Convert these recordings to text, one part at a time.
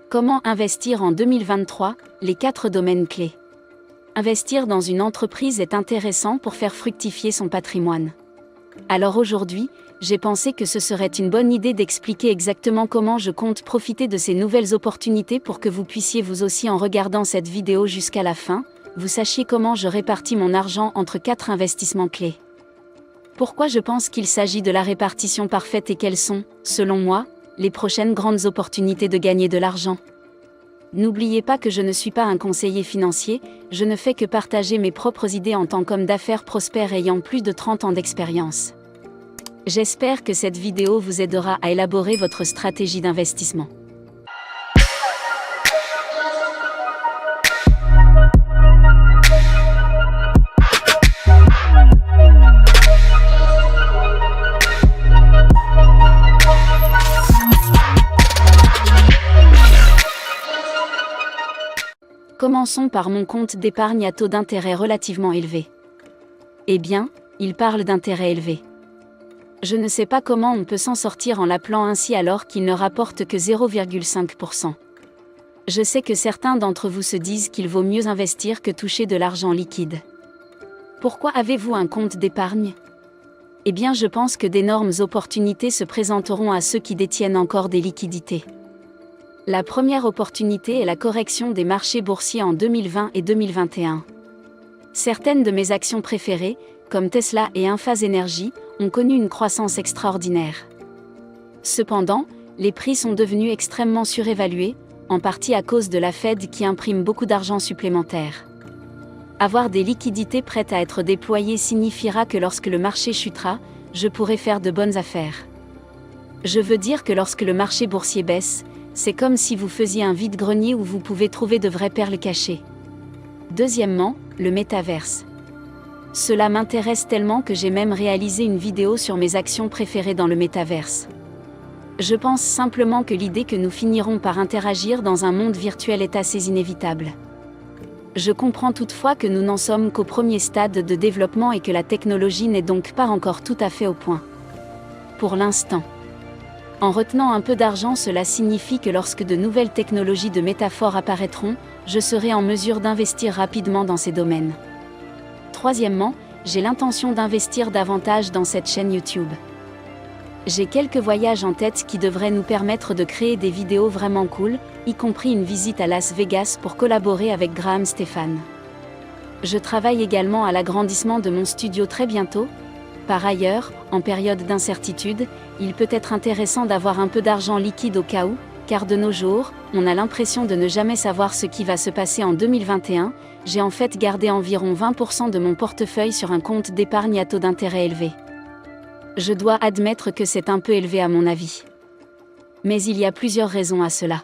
Comment investir en 2023 ? Les 4 domaines clés. Investir dans une entreprise est intéressant pour faire fructifier son patrimoine. Alors aujourd'hui, j'ai pensé que ce serait une bonne idée d'expliquer exactement comment je compte profiter de ces nouvelles opportunités pour que vous puissiez vous aussi, en regardant cette vidéo jusqu'à la fin, vous sachiez comment je répartis mon argent entre 4 investissements clés. Pourquoi je pense qu'il s'agit de la répartition parfaite et quelles sont, selon moi, les prochaines grandes opportunités de gagner de l'argent. N'oubliez pas que je ne suis pas un conseiller financier, je ne fais que partager mes propres idées en tant qu'homme d'affaires prospère ayant plus de 30 ans d'expérience. J'espère que cette vidéo vous aidera à élaborer votre stratégie d'investissement. Commençons par mon compte d'épargne à taux d'intérêt relativement élevé. Eh bien, il parle d'intérêt élevé. Je ne sais pas comment on peut s'en sortir en l'appelant ainsi alors qu'il ne rapporte que 0,5%. Je sais que certains d'entre vous se disent qu'il vaut mieux investir que toucher de l'argent liquide. Pourquoi avez-vous un compte d'épargne ? Eh bien, je pense que d'énormes opportunités se présenteront à ceux qui détiennent encore des liquidités. La première opportunité est la correction des marchés boursiers en 2020 et 2021. Certaines de mes actions préférées, comme Tesla et Enphase Energy, ont connu une croissance extraordinaire. Cependant, les prix sont devenus extrêmement surévalués, en partie à cause de la Fed qui imprime beaucoup d'argent supplémentaire. Avoir des liquidités prêtes à être déployées signifiera que lorsque le marché chutera, je pourrai faire de bonnes affaires. Je veux dire que lorsque le marché boursier baisse, c'est comme si vous faisiez un vide-grenier où vous pouvez trouver de vraies perles cachées. Deuxièmement, le métaverse. Cela m'intéresse tellement que j'ai même réalisé une vidéo sur mes actions préférées dans le métaverse. Je pense simplement que l'idée que nous finirons par interagir dans un monde virtuel est assez inévitable. Je comprends toutefois que nous n'en sommes qu'au premier stade de développement et que la technologie n'est donc pas encore tout à fait au point. Pour l'instant. En retenant un peu d'argent, cela signifie que lorsque de nouvelles technologies de métaphore apparaîtront, je serai en mesure d'investir rapidement dans ces domaines. Troisièmement, j'ai l'intention d'investir davantage dans cette chaîne YouTube. J'ai quelques voyages en tête qui devraient nous permettre de créer des vidéos vraiment cool, y compris une visite à Las Vegas pour collaborer avec Graham Stephan. Je travaille également à l'agrandissement de mon studio très bientôt. Par ailleurs, en période d'incertitude, il peut être intéressant d'avoir un peu d'argent liquide au cas où, car de nos jours, on a l'impression de ne jamais savoir ce qui va se passer en 2021. J'ai en fait gardé environ 20% de mon portefeuille sur un compte d'épargne à taux d'intérêt élevé. Je dois admettre que c'est un peu élevé à mon avis. Mais il y a plusieurs raisons à cela.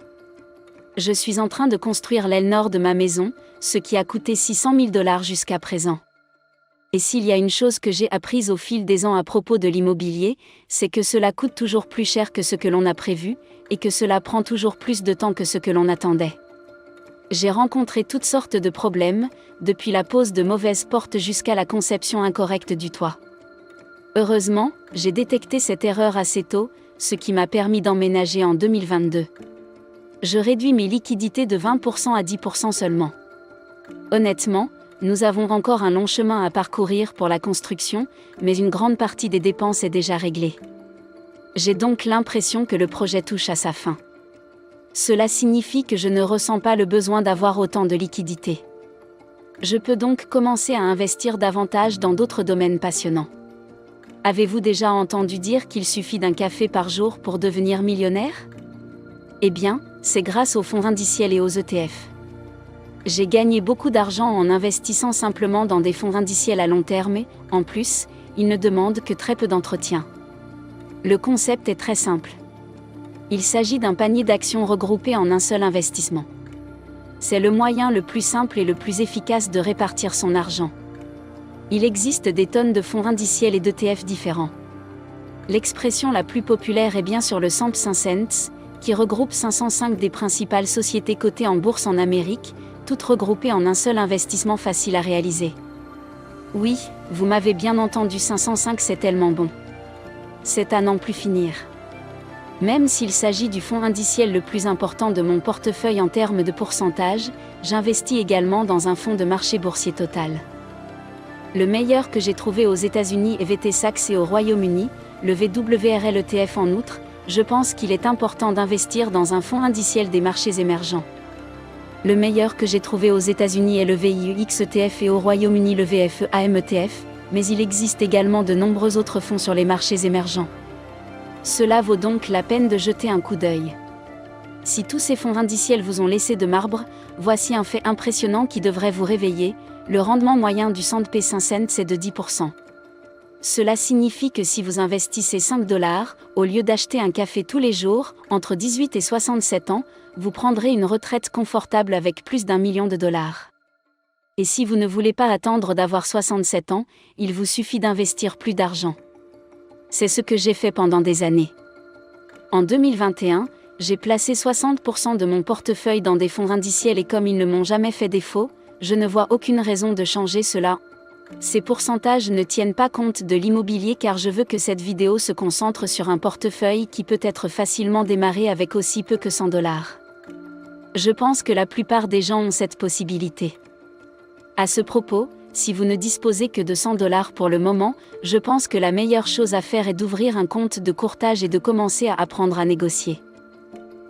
Je suis en train de construire l'aile nord de ma maison, ce qui a coûté 600 000 $ jusqu'à présent. Et s'il y a une chose que j'ai apprise au fil des ans à propos de l'immobilier, c'est que cela coûte toujours plus cher que ce que l'on a prévu, et que cela prend toujours plus de temps que ce que l'on attendait. J'ai rencontré toutes sortes de problèmes, depuis la pose de mauvaises portes jusqu'à la conception incorrecte du toit. Heureusement, j'ai détecté cette erreur assez tôt, ce qui m'a permis d'emménager en 2022. Je réduis mes liquidités de 20% à 10% seulement. Honnêtement, nous avons encore un long chemin à parcourir pour la construction, mais une grande partie des dépenses est déjà réglée. J'ai donc l'impression que le projet touche à sa fin. Cela signifie que je ne ressens pas le besoin d'avoir autant de liquidités. Je peux donc commencer à investir davantage dans d'autres domaines passionnants. Avez-vous déjà entendu dire qu'il suffit d'un café par jour pour devenir millionnaire ? Eh bien, c'est grâce aux fonds indiciels et aux ETF. J'ai gagné beaucoup d'argent en investissant simplement dans des fonds indiciels à long terme et, en plus, ils ne demandent que très peu d'entretien. Le concept est très simple. Il s'agit d'un panier d'actions regroupées en un seul investissement. C'est le moyen le plus simple et le plus efficace de répartir son argent. Il existe des tonnes de fonds indiciels et d'ETF différents. L'expression la plus populaire est bien sûr le Samp 500, qui regroupe 505 des principales sociétés cotées en bourse en Amérique, toutes regroupées en un seul investissement facile à réaliser. Oui, vous m'avez bien entendu, 505, c'est tellement bon. C'est à n'en plus finir. Même s'il s'agit du fonds indiciel le plus important de mon portefeuille en termes de pourcentage, j'investis également dans un fonds de marché boursier total. Le meilleur que j'ai trouvé aux États-Unis est VT Sachs et au Royaume-Uni, le VWRL ETF en outre, je pense qu'il est important d'investir dans un fonds indiciel des marchés émergents. Le meilleur que j'ai trouvé aux États-Unis est le VIUX ETF et au Royaume-Uni le VFEAM ETF, mais il existe également de nombreux autres fonds sur les marchés émergents. Cela vaut donc la peine de jeter un coup d'œil. Si tous ces fonds indiciels vous ont laissé de marbre, voici un fait impressionnant qui devrait vous réveiller, le rendement moyen du S&P 500 est de 10%. Cela signifie que si vous investissez $5, au lieu d'acheter un café tous les jours, entre 18 et 67 ans, vous prendrez une retraite confortable avec plus d'1 million de dollars. Et si vous ne voulez pas attendre d'avoir 67 ans, il vous suffit d'investir plus d'argent. C'est ce que j'ai fait pendant des années. En 2021, j'ai placé 60% de mon portefeuille dans des fonds indiciels et comme ils ne m'ont jamais fait défaut, je ne vois aucune raison de changer cela. Ces pourcentages ne tiennent pas compte de l'immobilier car je veux que cette vidéo se concentre sur un portefeuille qui peut être facilement démarré avec aussi peu que $100. Je pense que la plupart des gens ont cette possibilité. À ce propos, si vous ne disposez que de $100 pour le moment, je pense que la meilleure chose à faire est d'ouvrir un compte de courtage et de commencer à apprendre à négocier.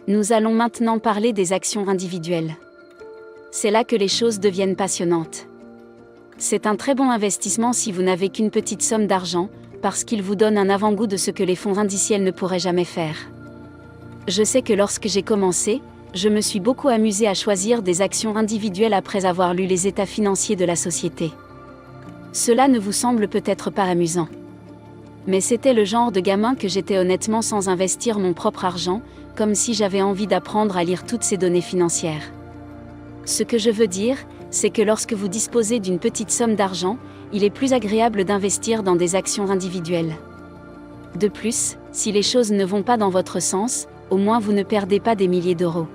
Nous allons maintenant parler des actions individuelles. C'est là que les choses deviennent passionnantes. C'est un très bon investissement si vous n'avez qu'une petite somme d'argent, parce qu'il vous donne un avant-goût de ce que les fonds indiciels ne pourraient jamais faire. Je sais que lorsque j'ai commencé, je me suis beaucoup amusé à choisir des actions individuelles après avoir lu les états financiers de la société. Cela ne vous semble peut-être pas amusant. Mais c'était le genre de gamin que j'étais honnêtement sans investir mon propre argent, comme si j'avais envie d'apprendre à lire toutes ces données financières. Ce que je veux dire, c'est que lorsque vous disposez d'une petite somme d'argent, il est plus agréable d'investir dans des actions individuelles. De plus, si les choses ne vont pas dans votre sens, au moins vous ne perdez pas des milliers d'euros.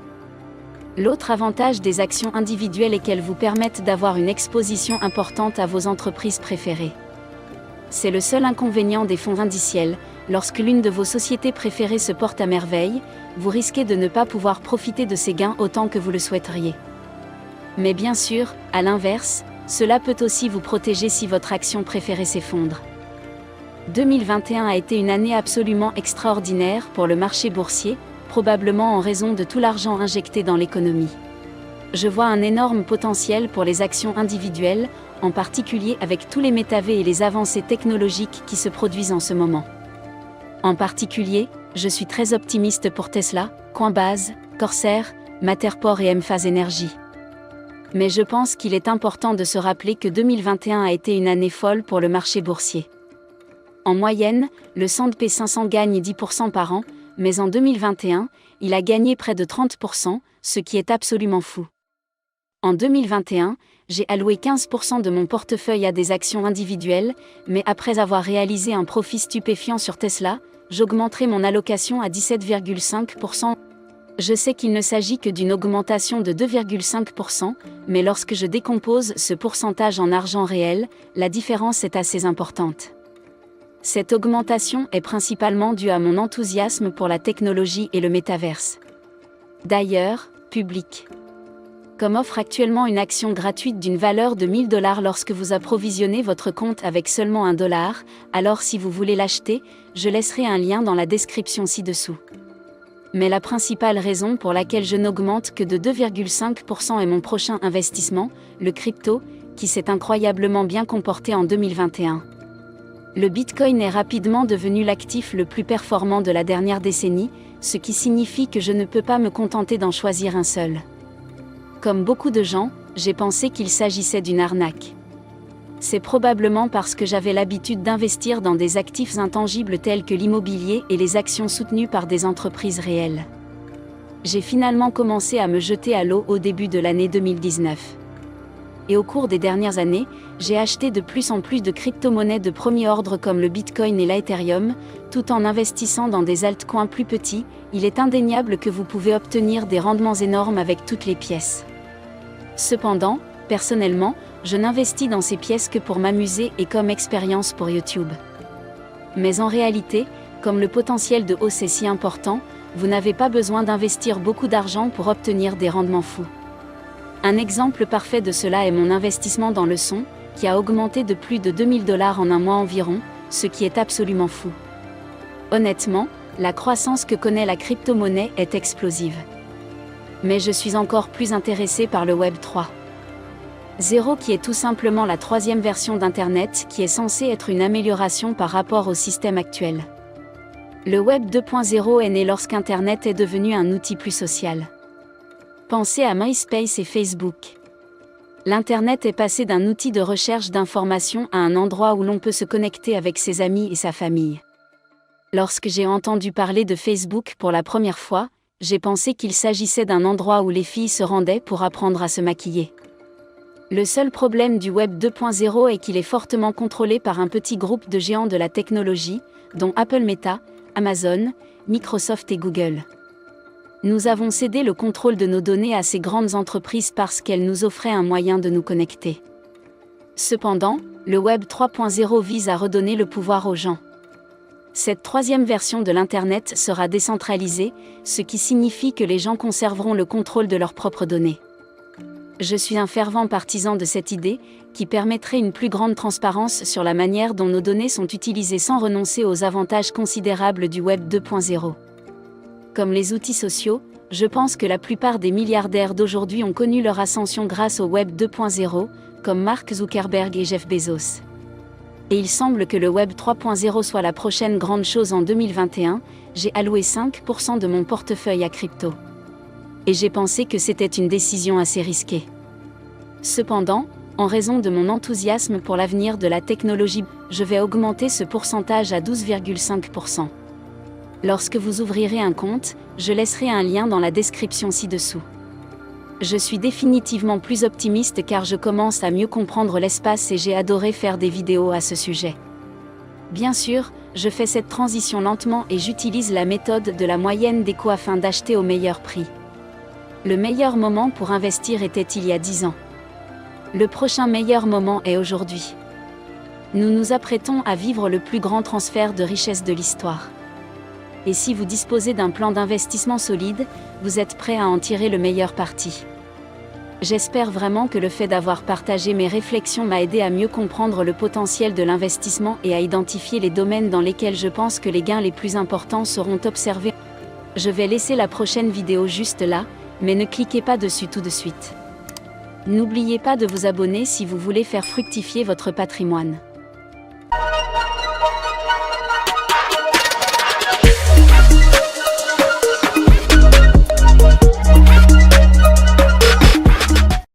L'autre avantage des actions individuelles est qu'elles vous permettent d'avoir une exposition importante à vos entreprises préférées. C'est le seul inconvénient des fonds indiciels, lorsque l'une de vos sociétés préférées se porte à merveille, vous risquez de ne pas pouvoir profiter de ces gains autant que vous le souhaiteriez. Mais bien sûr, à l'inverse, cela peut aussi vous protéger si votre action préférée s'effondre. 2021 a été une année absolument extraordinaire pour le marché boursier, probablement en raison de tout l'argent injecté dans l'économie. Je vois un énorme potentiel pour les actions individuelles, en particulier avec tous les métavers et les avancées technologiques qui se produisent en ce moment. En particulier, je suis très optimiste pour Tesla, Coinbase, Corsair, Matterport et Emphase Energy. Mais je pense qu'il est important de se rappeler que 2021 a été une année folle pour le marché boursier. En moyenne, le S&P 500 gagne 10% par an, mais en 2021, il a gagné près de 30%, ce qui est absolument fou. En 2021, j'ai alloué 15% de mon portefeuille à des actions individuelles, mais après avoir réalisé un profit stupéfiant sur Tesla, j'augmenterai mon allocation à 17,5%. Je sais qu'il ne s'agit que d'une augmentation de 2,5%, mais lorsque je décompose ce pourcentage en argent réel, la différence est assez importante. Cette augmentation est principalement due à mon enthousiasme pour la technologie et le métaverse. D'ailleurs, Public Com offre actuellement une action gratuite d'une valeur de $1000 lorsque vous approvisionnez votre compte avec seulement $1, alors si vous voulez l'acheter, je laisserai un lien dans la description ci-dessous. Mais la principale raison pour laquelle je n'augmente que de 2,5% est mon prochain investissement, le crypto, qui s'est incroyablement bien comporté en 2021. Le Bitcoin est rapidement devenu l'actif le plus performant de la dernière décennie, ce qui signifie que je ne peux pas me contenter d'en choisir un seul. Comme beaucoup de gens, j'ai pensé qu'il s'agissait d'une arnaque. C'est probablement parce que j'avais l'habitude d'investir dans des actifs intangibles tels que l'immobilier et les actions soutenues par des entreprises réelles. J'ai finalement commencé à me jeter à l'eau au début de l'année 2019. Et au cours des dernières années, j'ai acheté de plus en plus de crypto-monnaies de premier ordre comme le Bitcoin et l'Ethereum, tout en investissant dans des altcoins plus petits. Il est indéniable que vous pouvez obtenir des rendements énormes avec toutes les pièces. Cependant, personnellement, je n'investis dans ces pièces que pour m'amuser et comme expérience pour YouTube. Mais en réalité, Comme le potentiel de hausse est si important, vous n'avez pas besoin d'investir beaucoup d'argent pour obtenir des rendements fous. Un exemple parfait de cela est mon investissement dans le son, qui a augmenté de plus de 2000 $ en un mois environ, ce qui est absolument fou. Honnêtement, la croissance que connaît la crypto-monnaie est explosive. Mais je suis encore plus intéressé par le Web 3.0 qui est tout simplement la troisième version d'Internet qui est censée être une amélioration par rapport au système actuel. Le Web 2.0 est né lorsqu'Internet est devenu un outil plus social. Pensez à MySpace et Facebook. L'Internet est passé d'un outil de recherche d'informations à un endroit où l'on peut se connecter avec ses amis et sa famille. Lorsque j'ai entendu parler de Facebook pour la première fois, j'ai pensé qu'il s'agissait d'un endroit où les filles se rendaient pour apprendre à se maquiller. Le seul problème du Web 2.0 est qu'il est fortement contrôlé par un petit groupe de géants de la technologie, dont Apple Meta, Amazon, Microsoft et Google. Nous avons cédé le contrôle de nos données à ces grandes entreprises parce qu'elles nous offraient un moyen de nous connecter. Cependant, le Web 3.0 vise à redonner le pouvoir aux gens. Cette troisième version de l'Internet sera décentralisée, ce qui signifie que les gens conserveront le contrôle de leurs propres données. Je suis un fervent partisan de cette idée, qui permettrait une plus grande transparence sur la manière dont nos données sont utilisées sans renoncer aux avantages considérables du Web 2.0. Comme les outils sociaux, je pense que la plupart des milliardaires d'aujourd'hui ont connu leur ascension grâce au Web 2.0, comme Mark Zuckerberg et Jeff Bezos. Et il semble que le Web 3.0 soit la prochaine grande chose en 2021, j'ai alloué 5% de mon portefeuille à crypto. Et j'ai pensé que c'était une décision assez risquée. Cependant, en raison de mon enthousiasme pour l'avenir de la technologie, je vais augmenter ce pourcentage à 12,5%. Lorsque vous ouvrirez un compte, je laisserai un lien dans la description ci-dessous. Je suis définitivement plus optimiste car je commence à mieux comprendre l'espace et j'ai adoré faire des vidéos à ce sujet. Bien sûr, je fais cette transition lentement et j'utilise la méthode de la moyenne des coûts afin d'acheter au meilleur prix. Le meilleur moment pour investir était il y a 10 ans. Le prochain meilleur moment est aujourd'hui. Nous nous apprêtons à vivre le plus grand transfert de richesse de l'histoire. Et si vous disposez d'un plan d'investissement solide, vous êtes prêt à en tirer le meilleur parti. J'espère vraiment que le fait d'avoir partagé mes réflexions m'a aidé à mieux comprendre le potentiel de l'investissement et à identifier les domaines dans lesquels je pense que les gains les plus importants seront observés. Je vais laisser la prochaine vidéo juste là, mais ne cliquez pas dessus tout de suite. N'oubliez pas de vous abonner si vous voulez faire fructifier votre patrimoine.